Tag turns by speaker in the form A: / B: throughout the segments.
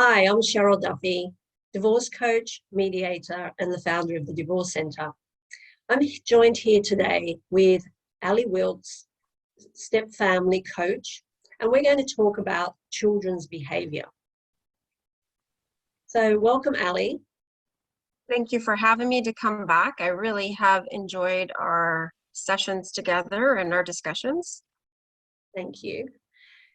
A: Hi, I'm Cheryl Duffy, divorce coach, mediator, and the founder of the Divorce Centre. I'm joined here today with Ali Wilks Stepfamily Coach, and we're going to talk about children's behaviour. So welcome, Ali.
B: Thank you for having me to come back. I really have enjoyed our sessions together and our discussions.
A: Thank you.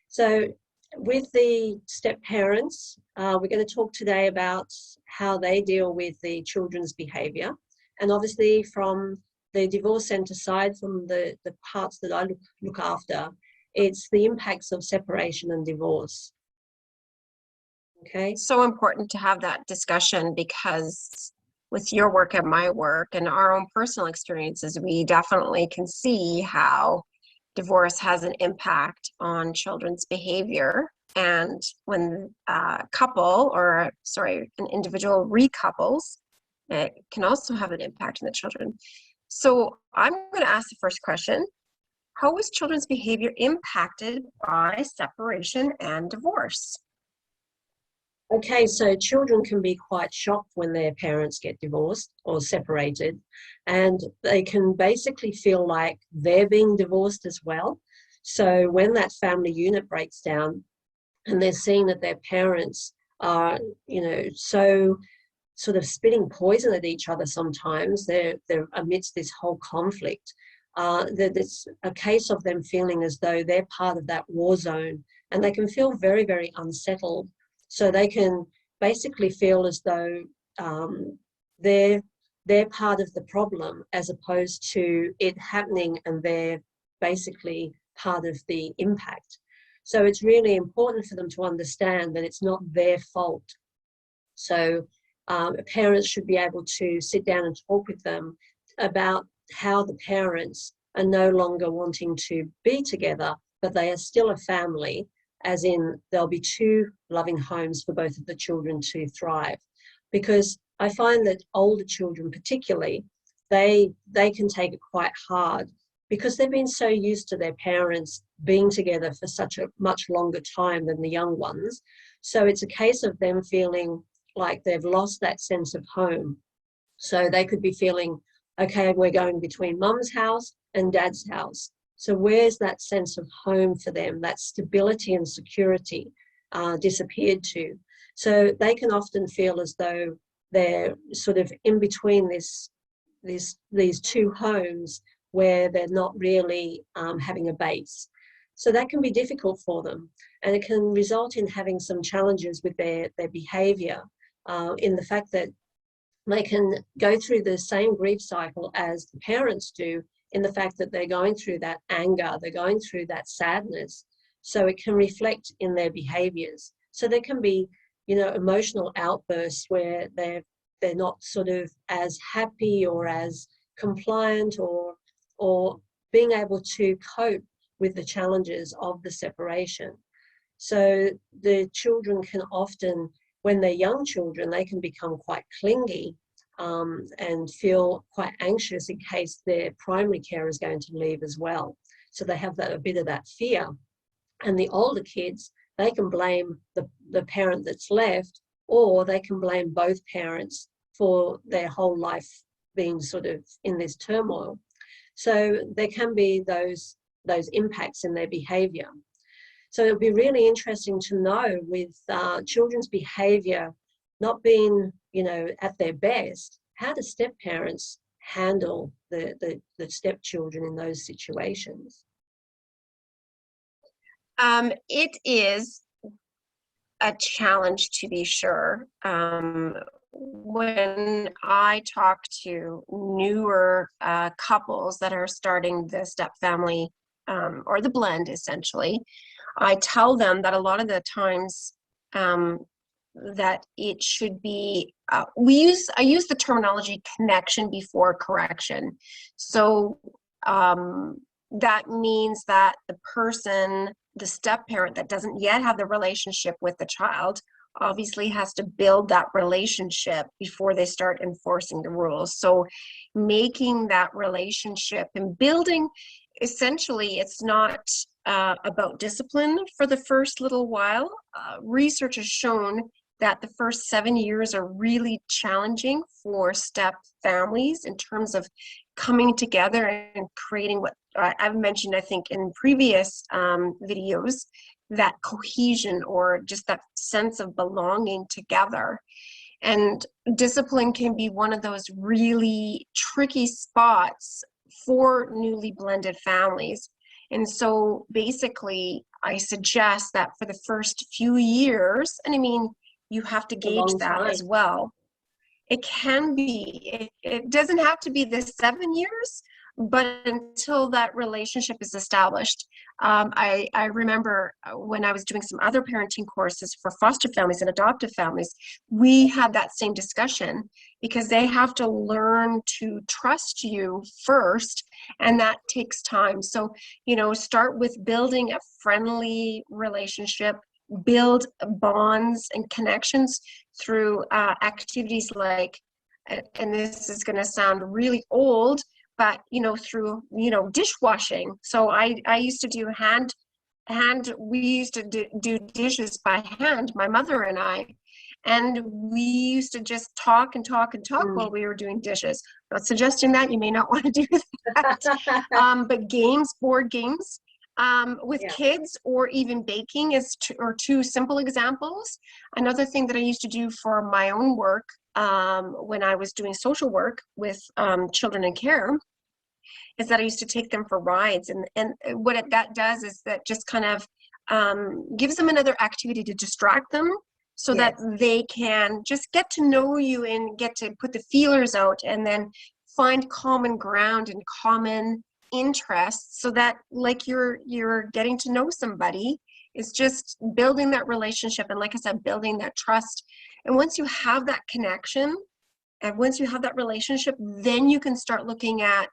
A: So with the step parents, we're going to talk today about how they deal with the children's behaviour. And obviously from the Divorce Centre side, from the parts that I look after, it's the impacts of separation and divorce. Okay.
B: So important to have that discussion because with your work and my work and our own personal experiences, we definitely can see how divorce has an impact on children's behavior. And when a couple, or sorry, an individual recouples, it can also have an impact on the children. So I'm going to ask the first question. How was children's behavior impacted by separation and divorce?
A: Okay, so children can be quite shocked when their parents get divorced or separated, and they can basically feel like they're being divorced as well. So when that family unit breaks down and they're seeing that their parents are, so sort of spitting poison at each other sometimes, they're amidst this whole conflict, that it's a case of them feeling as though they're part of that war zone, and they can feel very, very unsettled. So they can basically feel as though they're part of the problem as opposed to it happening and they're basically part of the impact. So it's really important for them to understand that it's not their fault. So parents should be able to sit down and talk with them about how the parents are no longer wanting to be together, but they are still a family, as in there'll be two loving homes for both of the children to thrive. Because I find that older children particularly, they can take it quite hard because they've been so used to their parents being together for such a much longer time than the young ones. So it's a case of them feeling like they've lost that sense of home. So they could be feeling, okay, we're going between mum's house and dad's house. So where's that sense of home for them? That stability and security disappeared to. So they can often feel as though they're sort of in between these two homes where they're not really having a base. So that can be difficult for them, and it can result in having some challenges with their behaviour, in the fact that they can go through the same grief cycle as the parents do, in the fact that they're going through that anger, they're going through that sadness. So it can reflect in their behaviours. So there can be, emotional outbursts where they're not sort of as happy or as compliant or being able to cope with the challenges of the separation. So the children can often, when they're young children, they can become quite clingy and feel quite anxious in case their primary care is going to leave as well. So they have a bit of that fear. And the older kids, they can blame the parent that's left, or they can blame both parents for their whole life being sort of in this turmoil. So there can be those impacts in their behaviour. So it'll be really interesting to know with children's behaviour not being, at their best, how do step parents handle the stepchildren in those situations?
B: It is a challenge, to be sure. When I talk to newer couples that are starting the step family or the blend, essentially, I tell them that a lot of the times that it should be, I use the terminology connection before correction. So that means that the person, the step parent that doesn't yet have the relationship with the child, obviously has to build that relationship before they start enforcing the rules. So making that relationship and building, essentially, it's not about discipline for the first little while. Research has shown that the first 7 years are really challenging for step families in terms of coming together and creating what I've mentioned, I think, in previous videos, that cohesion or just that sense of belonging together. And discipline can be one of those really tricky spots for newly blended families. And so basically, I suggest that for the first few years, and I mean, you have to gauge that as well. It can be, it doesn't have to be the 7 years, but until that relationship is established. I remember when I was doing some other parenting courses for foster families and adoptive families, we had that same discussion, because they have to learn to trust you first, and that takes time. So, you know, start with building a friendly relationship, build bonds and connections through activities like, and this is going to sound really old, but you know, through, you know, dishwashing. So I used to do we used to do dishes by hand, my mother and I, and we used to just talk and talk and talk while we were doing dishes. Not suggesting that, you may not want to do that. But games, board games, with kids, or even baking is two simple examples. Another thing that I used to do for my own work, when I was doing social work with children in care, is that I used to take them for rides, and what that does is that just kind of gives them another activity to distract them, so that they can just get to know you and get to put the feelers out, and then find common ground and common interests, so that like you're getting to know somebody. Is just building that relationship, and like I said, building that trust. And once you have that connection, and once you have that relationship, then you can start looking at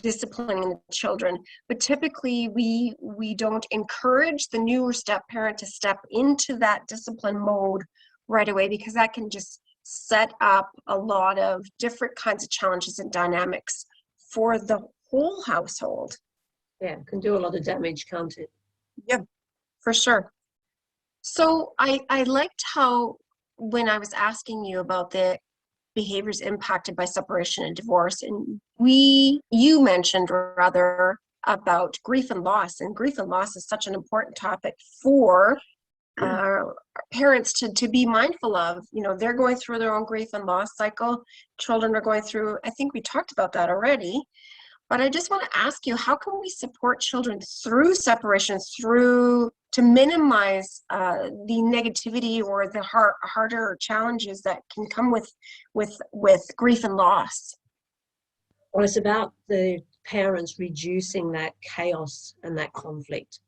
B: disciplining the children. But typically we don't encourage the newer step parent to step into that discipline mode right away, because that can just set up a lot of different kinds of challenges and dynamics for the whole household.
A: Yeah, it can do a lot of damage, can't it?
B: Yeah, for sure. So I liked how, when I was asking you about the behaviors impacted by separation and divorce, and you mentioned rather about grief and loss, and grief and loss is such an important topic for parents to be mindful of. You know, they're going through their own grief and loss cycle. Children are going through, I think we talked about that already. But I just want to ask you, how can we support children through separation, to minimize the negativity or the harder challenges that can come with grief and loss?
A: Well, it's about the parents reducing that chaos and that conflict.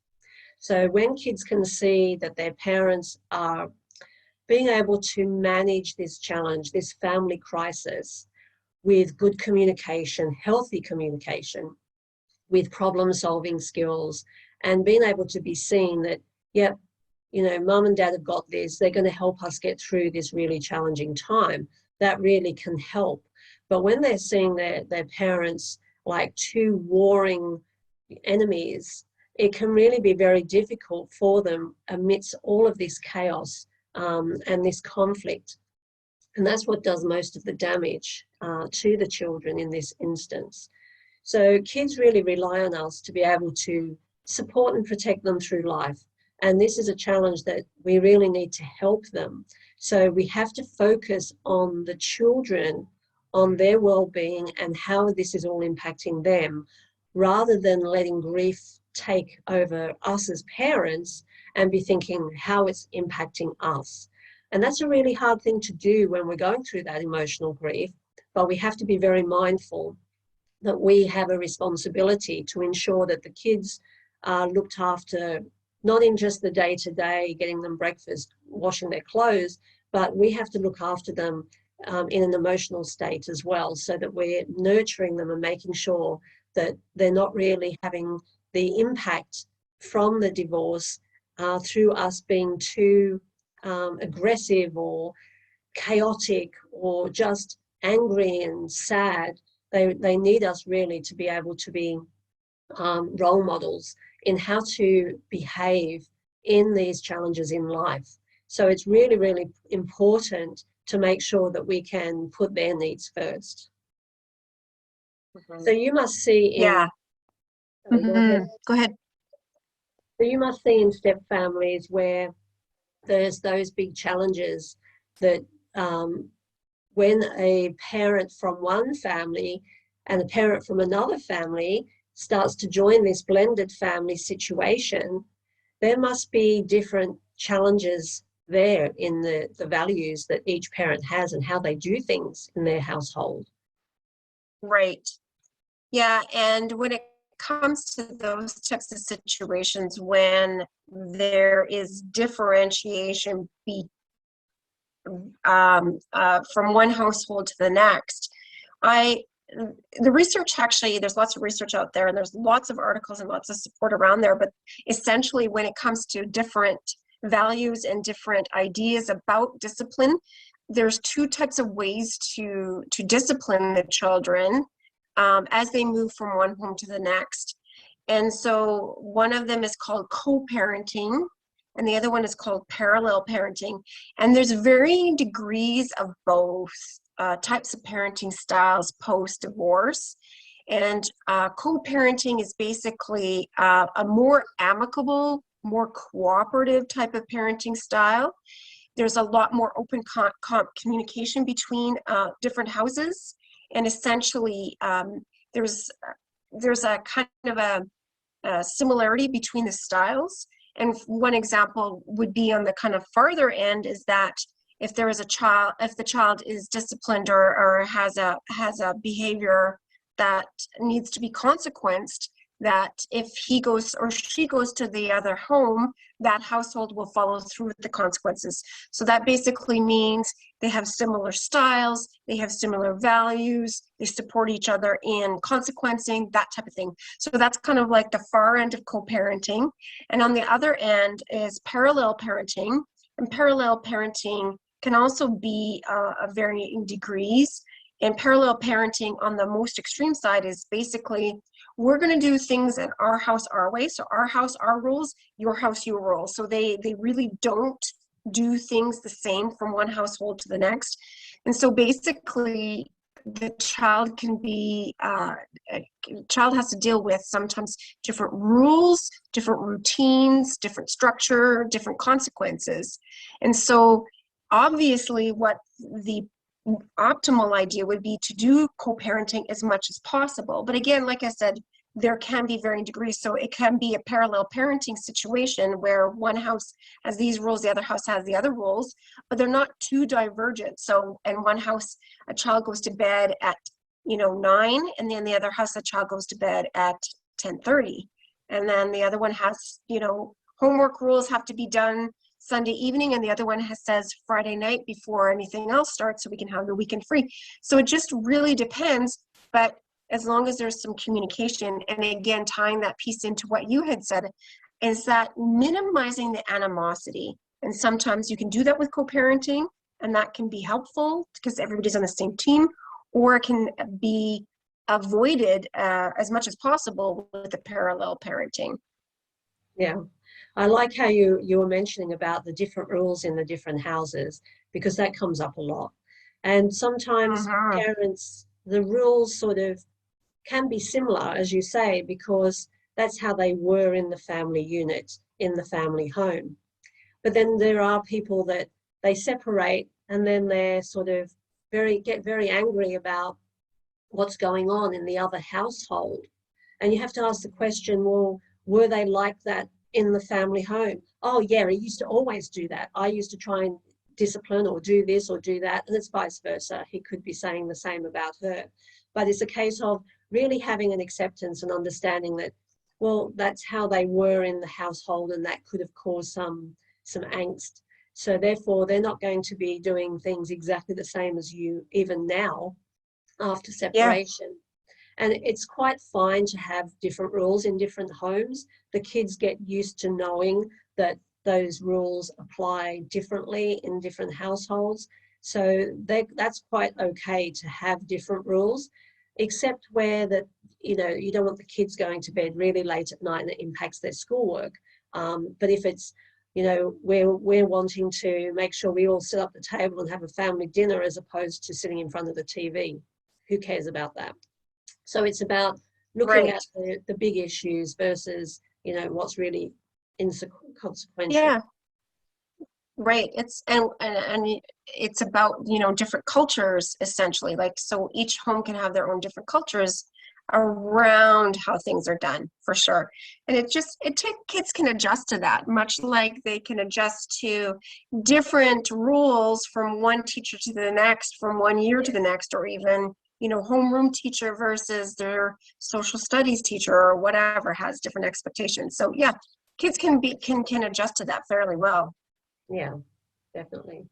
A: So when kids can see that their parents are being able to manage this challenge, this family crisis, with good communication, healthy communication, with problem-solving skills, and being able to be seen that, yep, you know, mum and dad have got this, they're going to help us get through this really challenging time, that really can help. But when they're seeing their parents like two warring enemies, it can really be very difficult for them amidst all of this chaos and this conflict. And that's what does most of the damage to the children in this instance. So kids really rely on us to be able to support and protect them through life. And this is a challenge that we really need to help them. So we have to focus on the children, on their well-being and how this is all impacting them, rather than letting grief take over us as parents and be thinking how it's impacting us. And that's a really hard thing to do when we're going through that emotional grief, but we have to be very mindful that we have a responsibility to ensure that the kids are looked after, not in just the day-to-day, getting them breakfast, washing their clothes, but we have to look after them in an emotional state as well, so that we're nurturing them and making sure that they're not really having the impact from the divorce through us being too aggressive or chaotic or just angry and sad. They need us really to be able to be role models in how to behave in these challenges in life. So it's really, really important to make sure that we can put their needs first. So you must see in...
B: Yeah.
A: Sorry, go ahead.
B: Go ahead.
A: So you must see in step families where there's those big challenges that when a parent from one family and a parent from another family starts to join this blended family situation, there must be different challenges there in the values that each parent has and how they do things in their household.
B: Right. Yeah, and when it comes to those types of situations when there is differentiation from one household to the next, the research actually, there's lots of research out there and there's lots of articles and lots of support around there, but essentially when it comes to different values and different ideas about discipline, there's two types of ways to discipline the children as they move from one home to the next. And so one of them is called co-parenting and the other one is called parallel parenting. And there's varying degrees of both types of parenting styles post-divorce. And co-parenting is basically a more amicable, more cooperative type of parenting style. There's a lot more open communication between different houses. And essentially, there's a kind of a similarity between the styles. And one example would be on the kind of farther end is that if there is a child, if the child is disciplined or has a behavior that needs to be consequenced, that if he goes or she goes to the other home, that household will follow through with the consequences. So that basically means they have similar styles, they have similar values, they support each other in consequencing, that type of thing. So that's kind of like the far end of co-parenting. And on the other end is parallel parenting. And parallel parenting can also be of varying degrees. And parallel parenting on the most extreme side is basically, we're going to do things in our house our way. So our house, our rules, your house, your rules. So they really don't do things the same from one household to the next. And so basically the child can be, child has to deal with sometimes different rules, different routines, different structure, different consequences. And so obviously what the optimal idea would be to do co-parenting as much as possible. But again, like I said, there can be varying degrees. So it can be a parallel parenting situation where one house has these rules, the other house has the other rules, but they're not too divergent. So in one house, a child goes to bed at 9, and then the other house, a child goes to bed at 10:30. And then the other one has, homework rules have to be done Sunday evening, and the other one says Friday night before anything else starts, so we can have the weekend free. So it just really depends, but as long as there's some communication, and again, tying that piece into what you had said, is that minimizing the animosity. And sometimes you can do that with co-parenting, and that can be helpful because everybody's on the same team, or it can be avoided as much as possible with the parallel parenting.
A: Yeah. I like how you were mentioning about the different rules in the different houses, because that comes up a lot. And sometimes parents, the rules sort of can be similar, as you say, because that's how they were in the family unit, in the family home. But then there are people that they separate and then they're sort of get very angry about what's going on in the other household. And you have to ask the question, well, were they like that in the family home? Oh yeah, he used to always do that. I used to try and discipline or do this or do that, and it's vice versa. He could be saying the same about her. But it's a case of really having an acceptance and understanding that, well, that's how they were in the household, and that could have caused some angst. So therefore, they're not going to be doing things exactly the same as you, even now, after separation. Yeah. And it's quite fine to have different rules in different homes. The kids get used to knowing that those rules apply differently in different households. So that's quite okay to have different rules, except where that, you don't want the kids going to bed really late at night and it impacts their schoolwork. But if it's, we're wanting to make sure we all sit up the table and have a family dinner as opposed to sitting in front of the TV. Who cares about that? So it's about looking at the big issues versus, what's really inconsequential.
B: Yeah. Right. It's and it's about, different cultures essentially. Like, so each home can have their own different cultures around how things are done, for sure. And kids can adjust to that, much like they can adjust to different rules from one teacher to the next, from one year to the next, or even, homeroom teacher versus their social studies teacher or whatever has different expectations. So yeah, kids can adjust to that fairly well.
A: Yeah, definitely.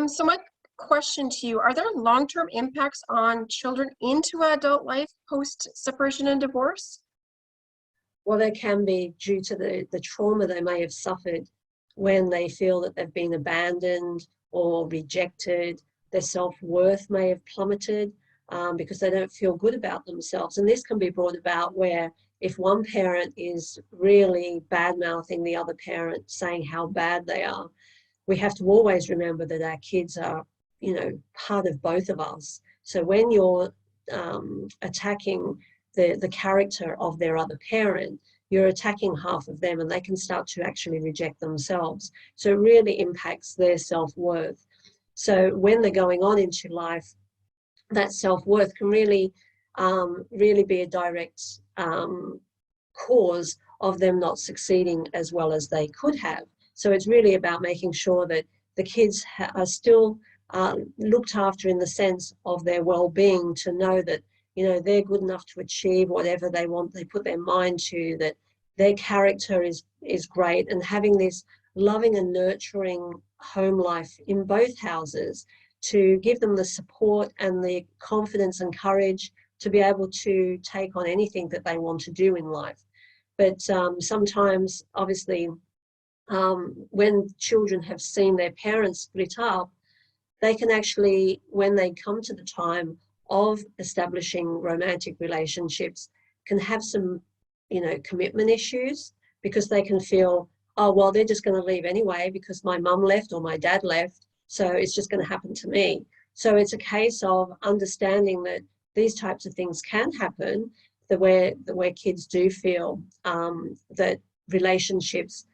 B: So my question to you, are there long-term impacts on children into adult life post-separation and divorce?
A: Well, there can be, due to the trauma they may have suffered when they feel that they've been abandoned or rejected. Their self-worth may have plummeted because they don't feel good about themselves. And this can be brought about where if one parent is really bad-mouthing the other parent, saying how bad they are, we have to always remember that our kids are, part of both of us. So when you're attacking the character of their other parent, you're attacking half of them, and they can start to actually reject themselves. So it really impacts their self-worth. So when they're going on into life, that self-worth can really be a direct cause of them not succeeding as well as they could have. So it's really about making sure that the kids are still looked after in the sense of their well-being, to know that, they're good enough to achieve whatever they want. They put their mind to that. Their character is great, and having this loving and nurturing home life in both houses to give them the support and the confidence and courage to be able to take on anything that they want to do in life. But sometimes, obviously, when children have seen their parents split up, they can actually, when they come to the time of establishing romantic relationships, can have some, commitment issues, because they can feel, oh, well, they're just going to leave anyway because my mum left or my dad left, so it's just going to happen to me. So it's a case of understanding that these types of things can happen, where kids do feel that relationships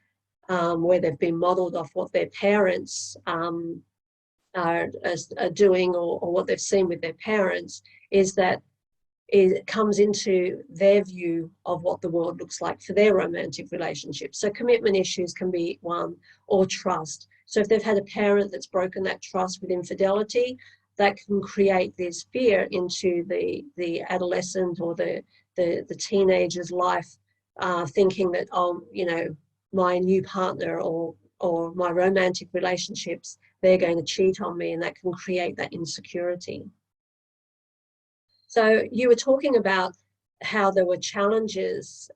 A: where they've been modeled off what their parents are doing, or what they've seen with their parents, is that it comes into their view of what the world looks like for their romantic relationship. So commitment issues can be one, or trust. So if they've had a parent that's broken that trust with infidelity, that can create this fear into the adolescent or the teenager's life, thinking that, my new partner or my romantic relationships, they're going to cheat on me, and that can create that insecurity. So you were talking about how there were challenges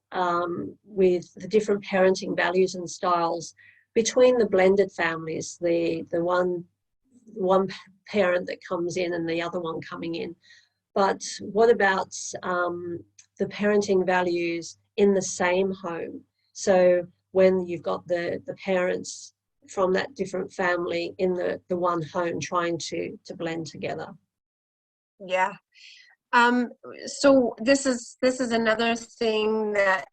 A: with the different parenting values and styles between the blended families, the one parent that comes in and the other one coming in. But what about the parenting values in the same home? So when you've got the parents from that different family in the one home trying to blend together.
B: Yeah. So this is another thing that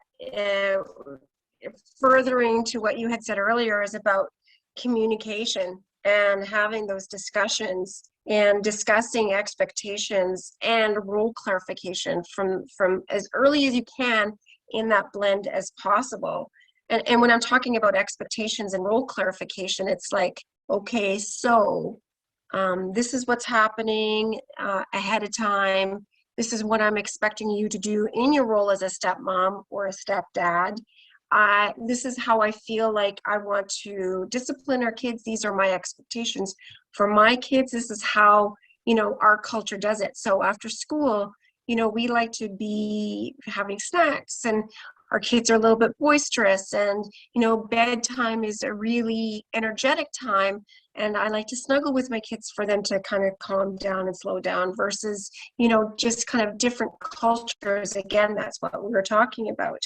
B: furthering to what you had said earlier is about communication and having those discussions and discussing expectations and role clarification from as early as you can in that blend as possible. And when I'm talking about expectations and role clarification, it's like, okay, so this is what's happening ahead of time. This is what I'm expecting you to do in your role as a stepmom or a stepdad. This is how I feel like I want to discipline our kids. These are my expectations for my kids. This is how, our culture does it. So after school, we like to be having snacks, and our kids are a little bit boisterous, and, bedtime is a really energetic time. And I like to snuggle with my kids for them to kind of calm down and slow down versus, you know, just kind of different cultures. Again, that's what we were talking about.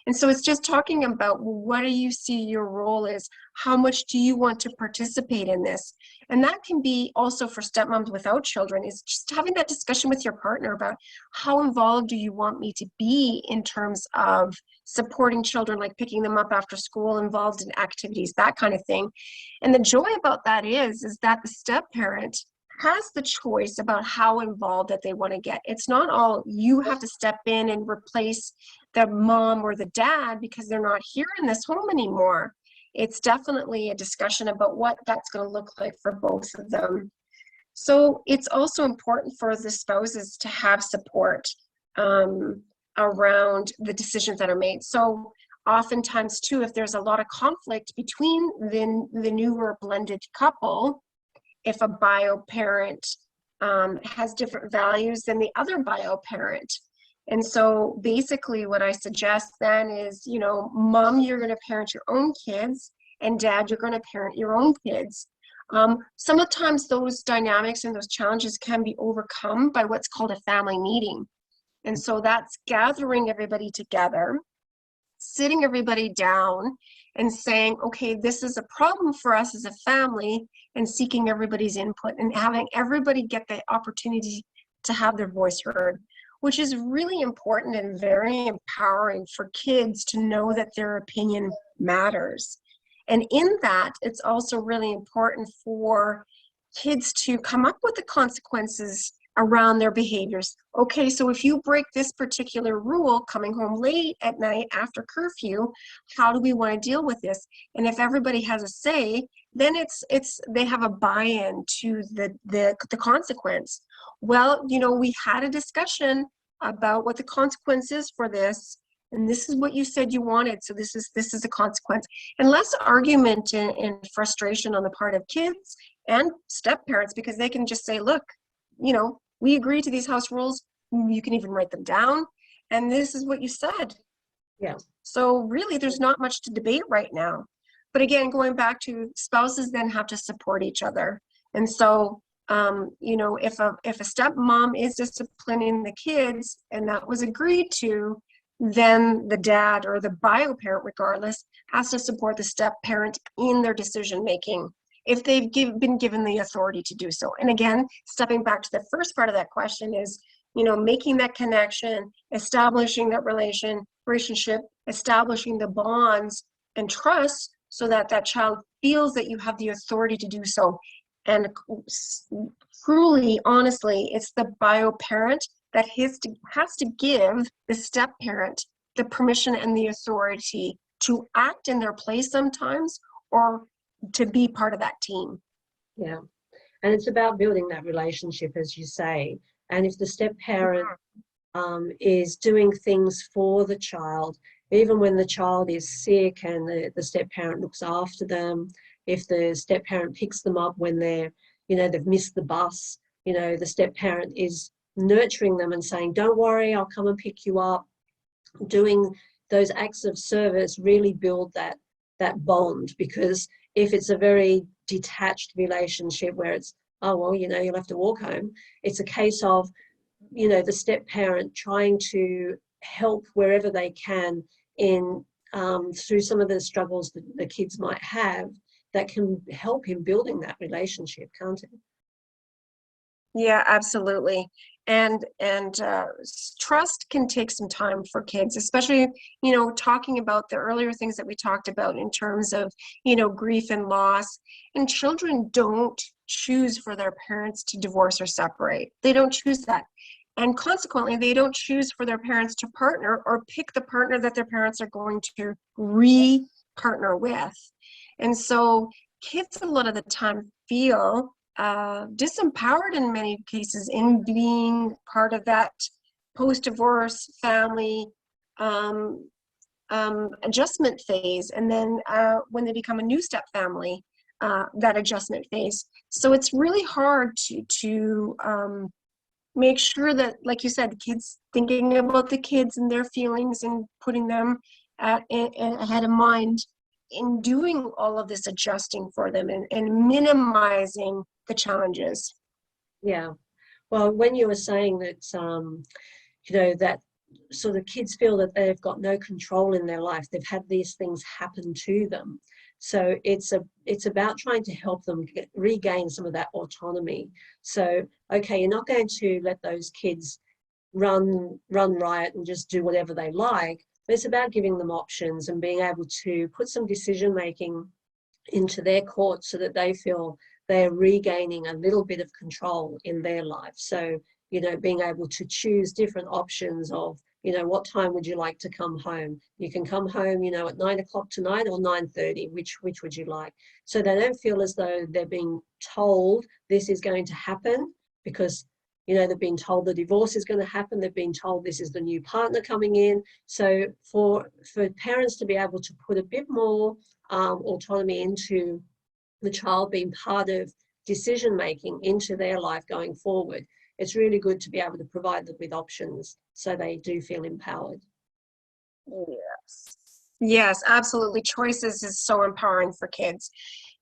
B: And so it's just talking about, what do you see your role is? How much do you want to participate in this? And that can be also for stepmoms without children, is just having that discussion with your partner about how involved do you want me to be in terms of supporting children, like picking them up after school, involved in activities, that kind of thing. And the joy about that is that the step parent has the choice about how involved that they want to get. It's not all you have to step in and replace the mom or the dad because they're not here in this home anymore. It's definitely a discussion about what that's going to look like for both of them. So it's also important for the spouses to have support around the decisions that are made. So oftentimes too, if there's a lot of conflict between the newer blended couple, if a bio parent has different values than the other bio parent. And so basically what I suggest then is, you know, mom, you're going to parent your own kids, and dad, you're going to parent your own kids. Sometimes those dynamics and those challenges can be overcome by what's called a family meeting. And so that's gathering everybody together, sitting everybody down and saying, okay, this is a problem for us as a family, and seeking everybody's input and having everybody get the opportunity to have their voice heard, which is really important and very empowering for kids to know that their opinion matters. And in that, it's also really important for kids to come up with the consequences around their behaviors. Okay, so if you break this particular rule, coming home late at night after curfew, how do we want to deal with this? And if everybody has a say, then they have a buy-in to the consequence. Well, you know, we had a discussion about what the consequence is for this, and this is what you said you wanted, so this is the consequence. And less argument and frustration on the part of kids and step parents, because they can just say, look, you know, we agree to these house rules. You can even write them down, and this is what you said.
A: Yeah.
B: So really, there's not much to debate right now. But again, going back to spouses then have to support each other. And so, you know, if a stepmom is disciplining the kids and that was agreed to, then the dad or the bio parent, regardless, has to support the step parent in their decision making, if they've been given the authority to do so. And again, stepping back to the first part of that question is, you know, making that connection, establishing that relationship, establishing the bonds and trust so that that child feels that you have the authority to do so. And truly, honestly, it's the bio parent that has to give the step parent the permission and the authority to act in their place sometimes, or to be part of that team.
A: Yeah. And it's about building that relationship, as you say. And if the step parent is doing things for the child, even when the child is sick and the step parent looks after them, if the step parent picks them up when they're, you know, they've missed the bus, you know, the step parent is nurturing them and saying, don't worry, I'll come and pick you up. Doing those acts of service really build that bond, because if it's a very detached relationship where it's, oh, well, you know, you'll have to walk home, it's a case of, you know, the step parent trying to help wherever they can in through some of the struggles that the kids might have, that can help in building that relationship, can't it?
B: Yeah, absolutely. And trust can take some time for kids, especially, you know, talking about the earlier things that we talked about in terms of, you know, grief and loss. And children don't choose for their parents to divorce or separate. They don't choose that. And consequently, they don't choose for their parents to partner or pick the partner that their parents are going to re-partner with. And so kids a lot of the time feel disempowered in many cases in being part of that post-divorce family adjustment phase. And then when they become a new step family, that adjustment phase. So it's really hard to make sure that, like you said, the kids, thinking about the kids and their feelings and putting them ahead of mind. in doing all of this adjusting for them and minimizing the challenges.
A: Yeah. Well, when you were saying that, that sort of kids feel that they've got no control in their life, they've had these things happen to them. So it's about trying to help them regain some of that autonomy. So, okay, you're not going to let those kids run riot and just do whatever they like. But it's about giving them options and being able to put some decision making into their court so that they feel they're regaining a little bit of control in their life. So, being able to choose different options of, what time would you like to come home? You can come home, at 9 o'clock tonight or 9:30, which would you like? So they don't feel as though they're being told this is going to happen because, they've been told the divorce is going to happen. They've been told this is the new partner coming in. So for parents to be able to put a bit more autonomy into the child being part of decision making into their life going forward, it's really good to be able to provide them with options so they do feel empowered.
B: Yes, absolutely. Choices is so empowering for kids.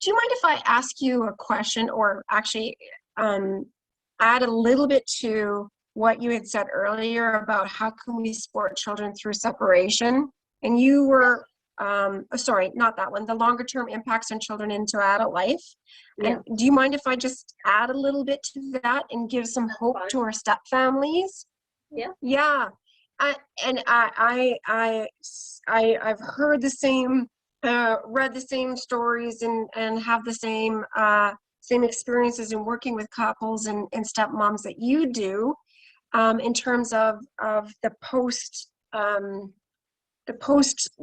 B: Do you mind if I ask you a question, or actually add a little bit to what you had said earlier about how can we support children through separation? And you were, sorry, not that one, the longer term impacts on children into adult life. And do you mind if I just add a little bit to that and give some hope to our step families?
A: Yeah.
B: Yeah. I've heard the same, read the same stories, and have the same experiences in working with couples and stepmoms that you do, in terms of the post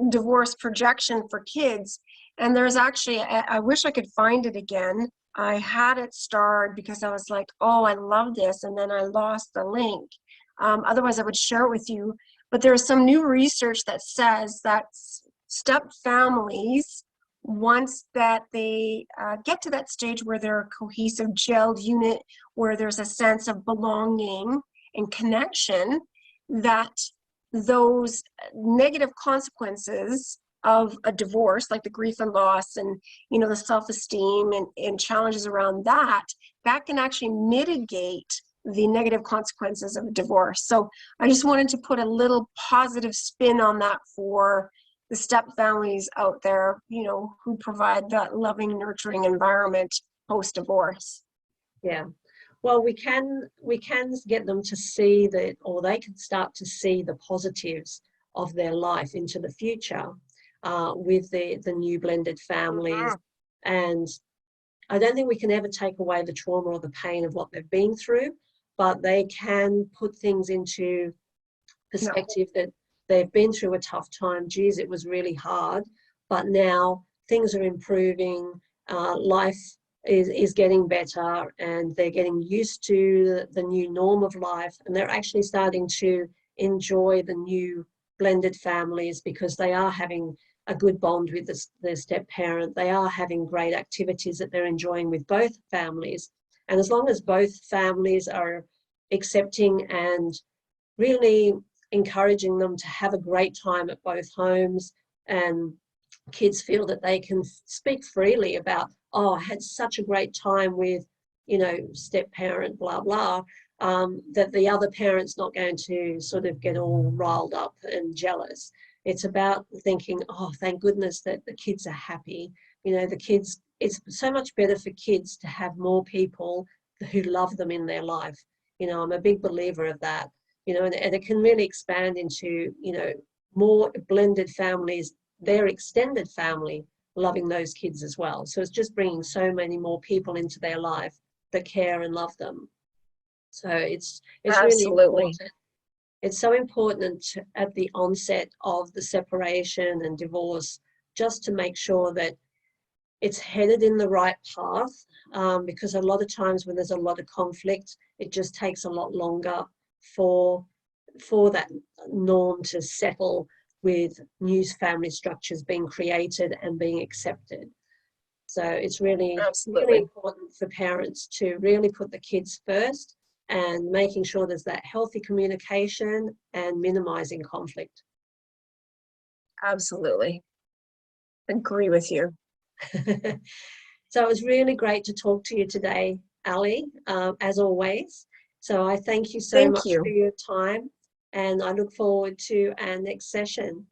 B: divorce projection for kids. And there's actually, I wish I could find it again. I had it starred because I was like, oh, I love this, and then I lost the link. Otherwise I would share it with you. But there's some new research that says that step families, once that they get to that stage where they're a cohesive gelled unit, where there's a sense of belonging and connection, that those negative consequences of a divorce, like the grief and loss and the self-esteem and challenges around that can actually mitigate the negative consequences of a divorce. So I just wanted to put a little positive spin on that for the step families out there, who provide that loving, nurturing environment post-divorce.
A: Yeah. Well, we can get them to see that, or they can start to see the positives of their life into the future with the new blended families. And I don't think we can ever take away the trauma or the pain of what they've been through, but they can put things into perspective that they've been through a tough time. Geez, it was really hard, but now things are improving. Life is getting better, and they're getting used to the new norm of life, and they're actually starting to enjoy the new blended families because they are having a good bond with their step parent. They are having great activities that they're enjoying with both families. And as long as both families are accepting and really encouraging them to have a great time at both homes, and kids feel that they can speak freely about, oh, I had such a great time with, step parent, blah, blah, that the other parent's not going to sort of get all riled up and jealous. It's about thinking, oh, thank goodness that the kids are happy. The kids, it's so much better for kids to have more people who love them in their life. I'm a big believer of that, and it can really expand into, more blended families, their extended family loving those kids as well. So it's just bringing so many more people into their life that care and love them. So it's really important. It's so important at the onset of the separation and divorce, just to make sure that it's headed in the right path, because a lot of times when there's a lot of conflict, it just takes a lot longer for that norm to settle, with new family structures being created and being accepted. So it's really important for parents to really put the kids first, and making sure there's that healthy communication and minimizing conflict.
B: Absolutely. Agree with you.
A: So it was really great to talk to you today, Ali, as always. So I thank you so
B: Thank
A: much
B: you.
A: for your time, and I look forward to our next session.